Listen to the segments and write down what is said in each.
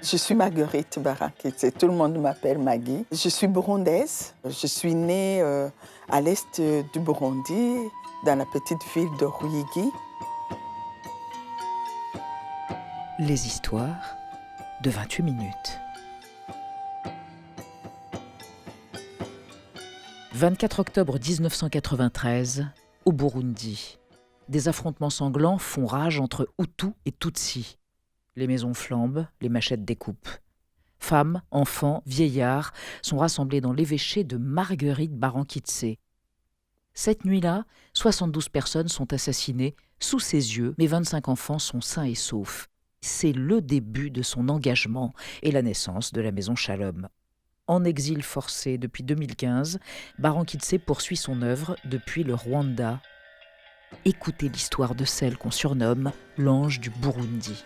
Je suis Marguerite Barakitse, tout le monde m'appelle Maggie. Je suis burundaise. Je suis née à l'est du Burundi, dans la petite ville de Ruyigi. Les histoires de 28 minutes. 24 octobre 1993, au Burundi. Des affrontements sanglants font rage entre Hutus et Tutsis. Les maisons flambent, les machettes découpent. Femmes, enfants, vieillards sont rassemblés dans l'évêché de Marguerite Barakitse. Cette nuit-là, 72 personnes sont assassinées sous ses yeux, mais 25 enfants sont sains et saufs. C'est le début de son engagement et la naissance de la maison Shalom. En exil forcé depuis 2015, Barakitse poursuit son œuvre depuis le Rwanda. Écoutez l'histoire de celle qu'on surnomme l'ange du Burundi.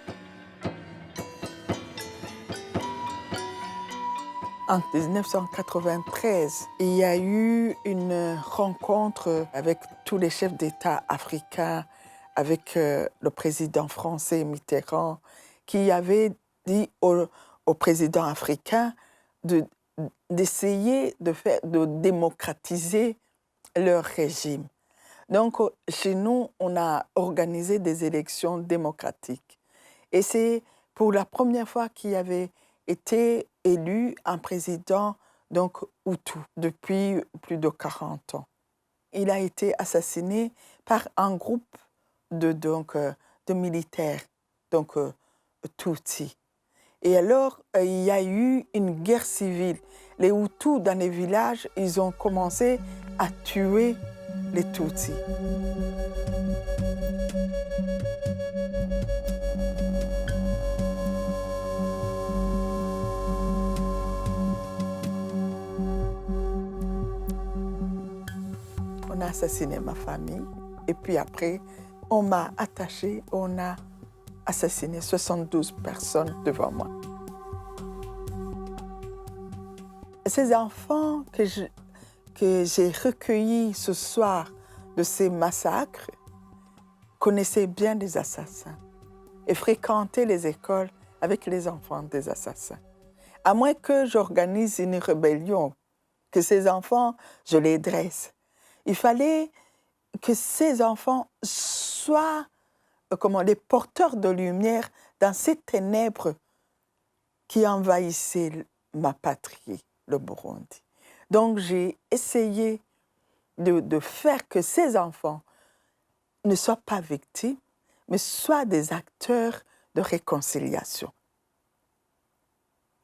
En 1993, il y a eu une rencontre avec tous les chefs d'État africains, avec le président français Mitterrand, qui avait dit au président africain d'essayer de démocratiser leur régime. Donc, chez nous, on a organisé des élections démocratiques. Et c'est pour la première fois qu'il y avait été élu un président donc Hutu depuis plus de 40 ans. Il a été assassiné par un groupe de militaires, donc Tutsis. Et alors, il y a eu une guerre civile. Les Hutus, dans les villages, ils ont commencé à tuer les Tutsis. On a assassiné ma famille et puis après, on m'a attachée, on a assassiné 72 personnes devant moi. Ces enfants que j'ai recueillis ce soir de ces massacres connaissaient bien des assassins et fréquentaient les écoles avec les enfants des assassins. À moins que j'organise une rébellion, que ces enfants, je les dresse. Il fallait que ces enfants soient les porteurs de lumière dans ces ténèbres qui envahissaient ma patrie, le Burundi. Donc j'ai essayé de faire que ces enfants ne soient pas victimes, mais soient des acteurs de réconciliation.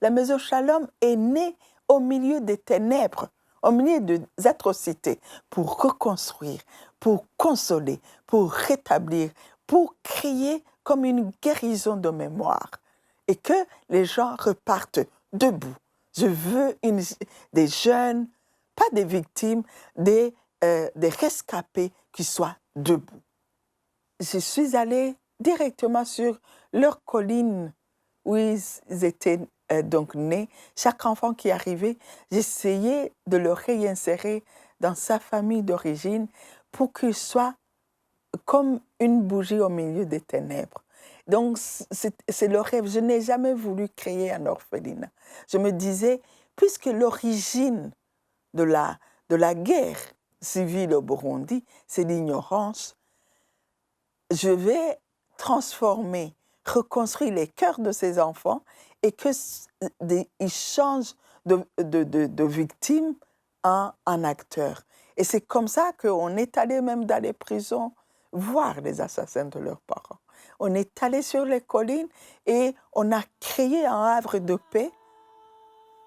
La maison Shalom est née au milieu des ténèbres, au milieu des atrocités, pour reconstruire, pour consoler, pour rétablir, pour créer comme une guérison de mémoire et que les gens repartent debout. Je veux des jeunes, pas des victimes, des rescapés qui soient debout. Je suis allée directement sur leur colline où ils étaient donc nés. Chaque enfant qui arrivait, j'essayais de le réinsérer dans sa famille d'origine pour qu'il soit comme une bougie au milieu des ténèbres. Donc, c'est le rêve. Je n'ai jamais voulu créer un orphelinat. Je me disais, puisque l'origine de la guerre civile au Burundi, c'est l'ignorance, je vais transformer, reconstruire les cœurs de ces enfants et qu'ils changent de victimes en acteurs. Et c'est comme ça qu'on est allé même dans les prisons voir les assassins de leurs parents. On est allé sur les collines et on a créé un havre de paix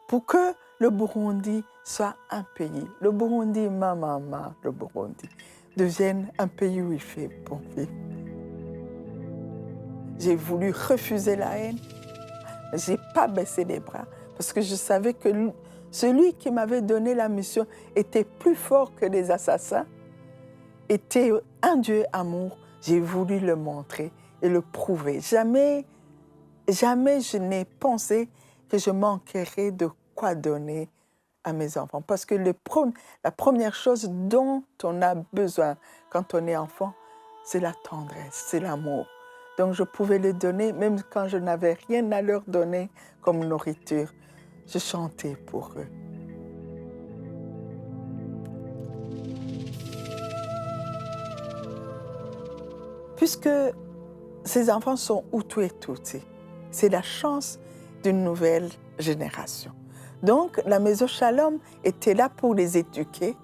pour que le Burundi soit un pays. Le Burundi, ma maman, le Burundi, devienne un pays où il fait bon vivre. J'ai voulu refuser la haine, mais je n'ai pas baissé les bras parce que je savais que celui qui m'avait donné la mission était plus fort que les assassins, était un Dieu amour. J'ai voulu le montrer et le prouver. Jamais je n'ai pensé que je manquerais de quoi donner à mes enfants. Parce que la première chose dont on a besoin quand on est enfant, c'est la tendresse, c'est l'amour. Donc je pouvais les donner, même quand je n'avais rien à leur donner comme nourriture. Je chantais pour eux. Puisque ces enfants sont Hutus et Tutsis, c'est la chance d'une nouvelle génération. Donc la Maison Shalom était là pour les éduquer,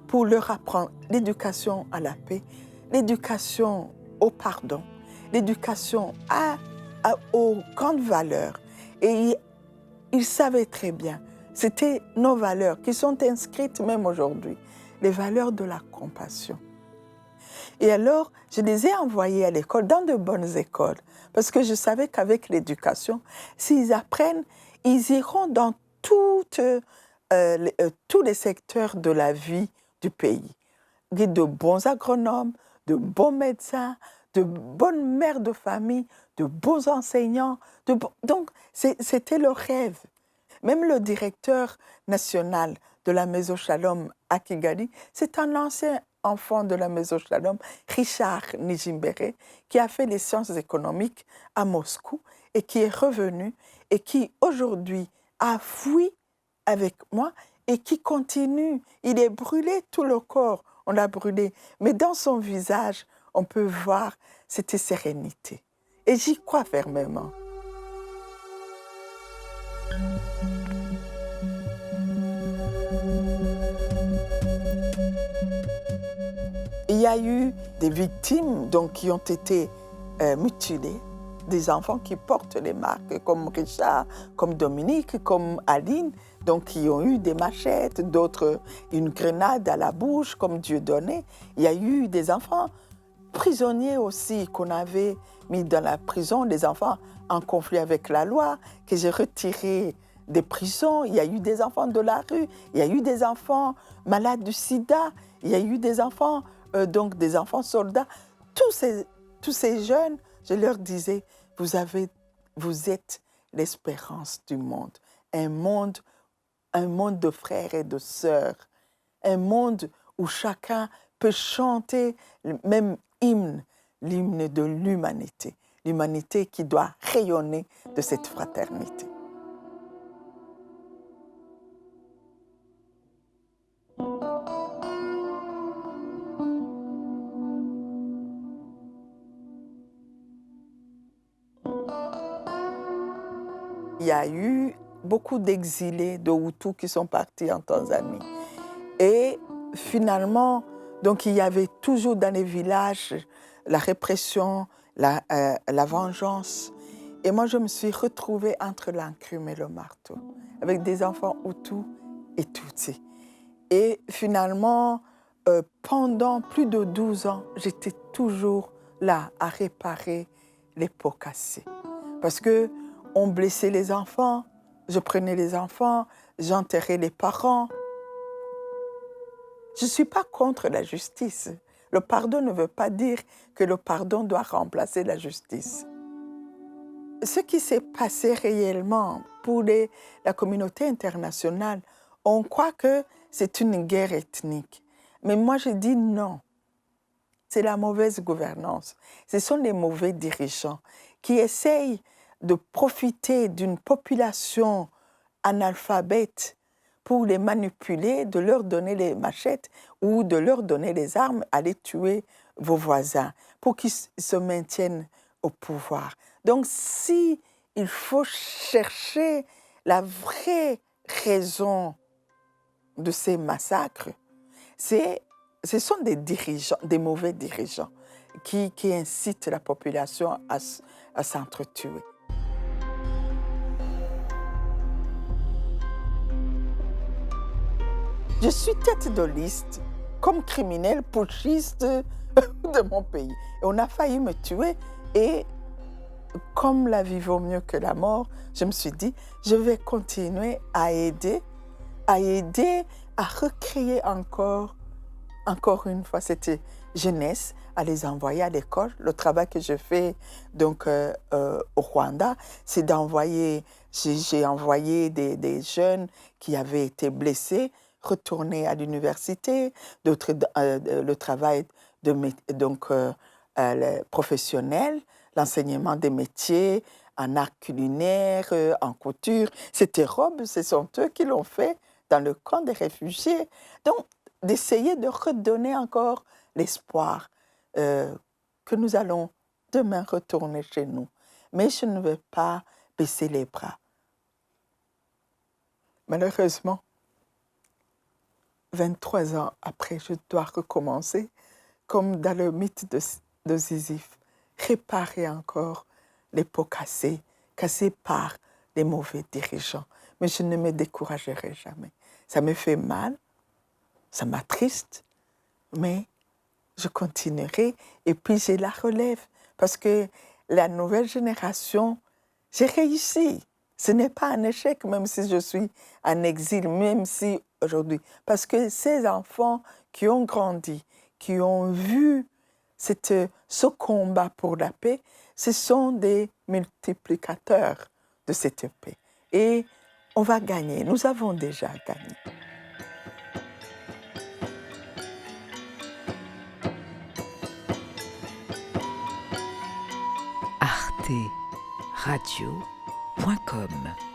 pour leur apprendre l'éducation à la paix, l'éducation au pardon, l'éducation aux grandes valeurs. Et ils savaient très bien, c'était nos valeurs qui sont inscrites même aujourd'hui, les valeurs de la compassion. Et alors, je les ai envoyés à l'école, dans de bonnes écoles, parce que je savais qu'avec l'éducation, s'ils apprennent, ils iront dans tous les secteurs de la vie du pays. De bons agronomes, de bons médecins, de bonnes mères de famille, de bons enseignants. Donc, c'était leur rêve. Même le directeur national de la Maison Shalom à Kigali, c'est un ancien enfant de la Maison Shalom, Richard Nijimbere, qui a fait les sciences économiques à Moscou et qui est revenu et qui aujourd'hui a fui avec moi et qui continue. Il est brûlé tout le corps, on l'a brûlé, mais dans son visage, on peut voir cette sérénité. Et j'y crois fermement. Il y a eu des victimes donc, qui ont été mutilées, des enfants qui portent les marques, comme Richard, comme Dominique, comme Aline, donc qui ont eu des machettes, d'autres une grenade à la bouche, comme Dieudonné. Il y a eu des enfants prisonniers aussi qu'on avait mis dans la prison, des enfants en conflit avec la loi, que j'ai retirés des prisons. Il y a eu des enfants de la rue, il y a eu des enfants malades du sida, il y a eu des enfants, donc des enfants soldats. Tous ces jeunes, je leur disais, vous êtes l'espérance du monde. Un monde de frères et de sœurs. Un monde où chacun peut chanter le même hymne, l'hymne de l'humanité. L'humanité qui doit rayonner de cette fraternité. Il y a eu beaucoup d'exilés de Hutus qui sont partis en Tanzanie. Et finalement, donc il y avait toujours dans les villages la répression, la vengeance. Et moi, je me suis retrouvée entre l'enclume et le marteau, avec des enfants Hutus et Tutsis. Et finalement, pendant plus de 12 ans, j'étais toujours là à réparer les pots cassés. Parce qu'on blessait les enfants, je prenais les enfants, j'enterrais les parents. Je ne suis pas contre la justice. Le pardon ne veut pas dire que le pardon doit remplacer la justice. Ce qui s'est passé réellement pour la communauté internationale, on croit que c'est une guerre ethnique. Mais moi, je dis non. C'est la mauvaise gouvernance. Ce sont les mauvais dirigeants qui essayent de profiter d'une population analphabète pour les manipuler, de leur donner les machettes ou de leur donner les armes, aller tuer vos voisins pour qu'ils se maintiennent au pouvoir. Donc, si il faut chercher la vraie raison de ces massacres, ce sont des dirigeants, des mauvais dirigeants qui incitent la population à s'entretuer. Je suis tête de liste comme criminel putschiste de mon pays. Et on a failli me tuer et comme la vie vaut mieux que la mort, je me suis dit, je vais continuer à aider à recréer encore une fois cette jeunesse, à les envoyer à l'école. Le travail que je fais donc, au Rwanda, c'est d'envoyer, j'ai envoyé des jeunes qui avaient été blessés, retourner à l'université, d'autres le travail les professionnels, l'enseignement des métiers, en art culinaire, en couture. C'était robes, ce sont eux qui l'ont fait dans le camp des réfugiés. Donc, d'essayer de redonner encore l'espoir que nous allons demain retourner chez nous. Mais je ne veux pas baisser les bras. Malheureusement, 23 ans après, je dois recommencer, comme dans le mythe de Sisyphe, réparer encore les pots cassés par les mauvais dirigeants. Mais je ne me découragerai jamais. Ça me fait mal, ça m'attriste, mais je continuerai et puis j'ai la relève. Parce que la nouvelle génération, j'ai réussi. Ce n'est pas un échec, même si je suis en exil, même si aujourd'hui. Parce que ces enfants qui ont grandi, qui ont vu ce combat pour la paix, ce sont des multiplicateurs de cette paix. Et on va gagner. Nous avons déjà gagné. arteradio.com